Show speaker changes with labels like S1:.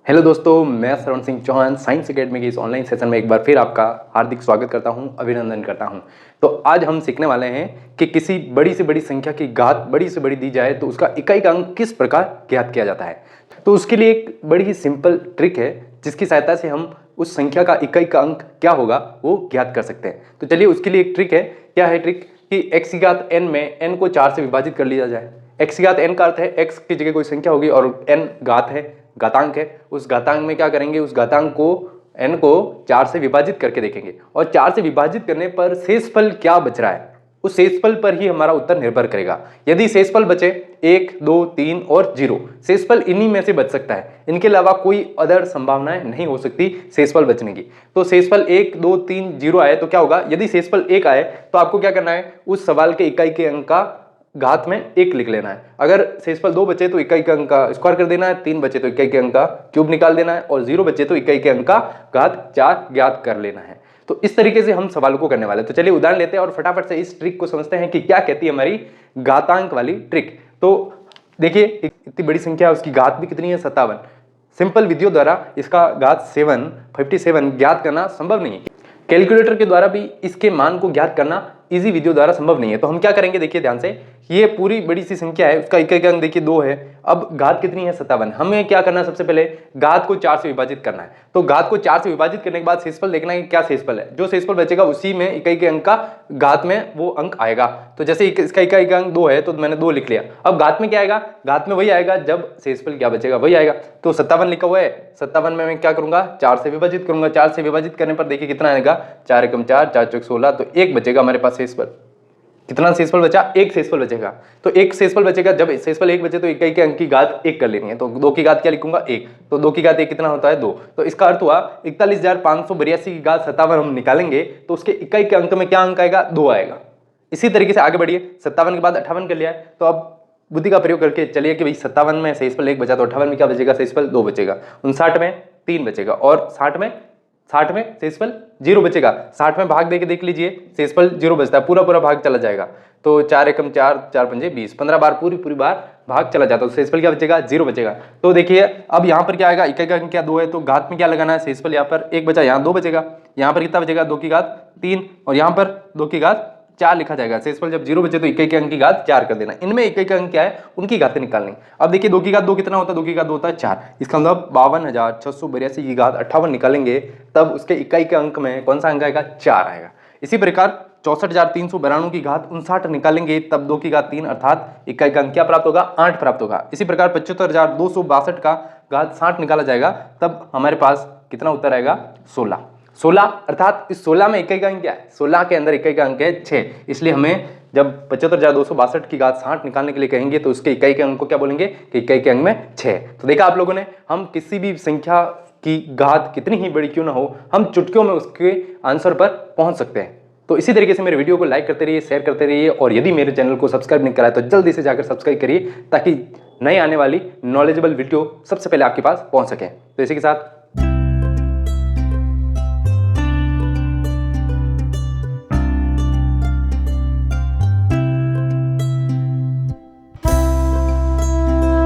S1: Hello दोस्तों, मैं श्रवण Singh Chauhan science academy के इस ऑनलाइन सेशन में एक बार फिर आपका हार्दिक स्वागत करता हूं, अभिनंदन करता हूं। तो आज हम सीखने वाले हैं कि किसी बड़ी से बड़ी संख्या की घात बड़ी से बड़ी दी जाए तो उसका इकाई का अंक किस प्रकार ज्ञात किया जाता है। तो उसके लिए एक बड़ी ही सिंपल ट्रिक है जिसकी सहायता से हम उस संख्या का इकाई का अंक क्या होगा वो ज्ञात कर सकते हैं। तो चलिए उसके लिए एक ट्रिक है। क्या है ट्रिक कि x की घात n में n को 4 से विभाजित कर लिया जाए। x की घात n का अर्थ है x की जगह कोई संख्या होगी और n घात है, घातांक है। उस घातांक में क्या करेंगे, उस घातांक को n को 4 से विभाजित करके देखेंगे और 4 से विभाजित करने पर शेषफल क्या बच रहा है उस शेषफल पर ही हमारा उत्तर निर्भर करेगा। यदि शेषफल बचे 1, 2, 3 और 0, शेषफल इन्हीं में से बच सकता है, इनके अलावा कोई अदर संभावनाएं नहीं हो सकती शेषफल बचने की। तो शेषफल 1, 2, 3, 0 आए तो क्या होगा, यदि शेषफल 1 आए तो आपको क्या करना है, उस सवाल के इकाई के अंक का घात में 1 लिख लेना है। अगर शेषफल 2 बचे तो इकाई के अंक का स्क्वायर कर देना है, 3 बचे तो इकाई के अंक का क्यूब निकाल देना है और 0 बचे तो इकाई के अंक का घात 4 ज्ञात कर लेना है। तो इस तरीके से हम सवाल को करने वाले हैं। तो चलिए उदाहरण लेते हैं और फटाफट से इस ट्रिक को समझते हैं कि क्या कहती है हमारी घातांक वाली ट्रिक। तो देखिए, इतनी बड़ी संख्या, उसकी घात भी कितनी है, 57। सिंपल विधियों द्वारा इसका घात 57 ज्ञात करना संभव नहीं है। कैलकुलेटर के द्वारा भी इसके मान को ज्ञात करना इजी विधियों द्वारा संभव नहीं है। तो हम क्या करेंगे, देखिए ध्यान से, ये पूरी बड़ी सी संख्या है, उसका इकाई का अंक देखिए 2 है। अब घात कितनी है, 57। हमें क्या करना है, सबसे पहले घात को 4 से विभाजित करना है। तो घात को 4 से विभाजित करने के बाद शेषफल देखना है कि क्या शेषफल है। जो शेषफल बचेगा उसी में इकाई के अंक का घात में वो अंक आएगा। तो जैसे इसका इकाई का अंक 2 है तो मैंने 2 लिख लिया। अब घात में क्या आएगा, घात में वही आएगा जब शेषफल क्या बचेगा वही आएगा। तो 57 लिखा हुआ है, 57 में मैं क्या करूंगा, 4 से विभाजित करूंगा। 4 से विभाजित करने पर देखिए कितना आएगा, 4 एकम 4, 4 चौक 16, तो 1 बचेगा हमारे पास शेषफल। कितना शेषफल बचा, 1 शेषफल बचेगा। तो 1 शेषफल बचेगा, जब शेषफल 1 बचे तो इकाई के अंक की घात 1 कर लेनी है। तो 2 की घात क्या लिखूंगा, 1। तो 2 की घात 1 कितना होता है, 2। तो इसका अर्थ हुआ 41,582 की घात 57 हम निकालेंगे तो उसके इकाई के अंक में क्या अंक आएगा, 2 आएगा। इसी तरीके से आगे बढ़िए, 57 के बाद 58 कर लिया है। तो अब बुद्धि का प्रयोग करके चलिए कि भाई 57 में शेषफल 1 बचा तो 58 में क्या बचेगा, शेषफल 2 बचेगा। 59 में 3 बचेगा और 60 में शेषफल 0 बचेगा। 60 में भाग देके देख लीजिए, शेषफल 0 बचता है, पूरा भाग चला जाएगा। तो 4 एकम 4, 4 पंजे 20, 15 बार पूरी बार भाग चला जाता है तो शेषफल क्या बचेगा, 0 बचेगा। तो देखिए अब यहाँ पर क्या आएगा, इकाई का अंक क्या 2 है तो घात में क्या लगाना है, शेषफल यहाँ पर 1 बचा, यहाँ 2 बचेगा। यहाँ पर कितना बचेगा, 2 की घात 3 और यहाँ पर 2 की घात 4 लिखा जाएगा। शेषफल जब 0 बचे तो इकाई के अंक की घात 4 कर देना। इनमें इकाई का अंक क्या है, उनकी घातें निकालनी। अब देखिए 2 की घात 2 कितना होता है, 2 की घात 2 होता है 4। इसका मतलब 52,682 की घात 58 निकालेंगे तब उसके इकाई के अंक में कौन सा अंक आएगा, 4 आएगा। इसी प्रकार 64,392 की घात 59 निकालेंगे तब 2 की घात 3 अर्थात इकाई का अंक क्या प्राप्त होगा, 8 प्राप्त होगा। इसी प्रकार 75,262 का घात 60 निकाला जाएगा तब हमारे पास कितना उत्तर आएगा, 16 अर्थात इस 16 में इकाई का अंक क्या है, 16 के अंदर इकाई का अंक है 6। इसलिए हमें जब 75,262 की घात 60 निकालने के लिए कहेंगे तो उसके इकाई के अंक को क्या बोलेंगे कि इकाई के अंक में 6। तो देखा आप लोगों ने, हम किसी भी संख्या की घात कितनी ही बड़ी क्यों ना हो, हम चुटकियों में उसके आंसर पर पहुंच सकते हैं। तो इसी तरीके से मेरे वीडियो को लाइक करते रहिए, शेयर करते रहिए और यदि मेरे चैनल को सब्सक्राइब नहीं करा है तो जल्दी से जाकर सब्सक्राइब करिए ताकि नई आने वाली नॉलेजेबल वीडियो सबसे पहले आपके पास पहुंच सके। तो इसी के साथ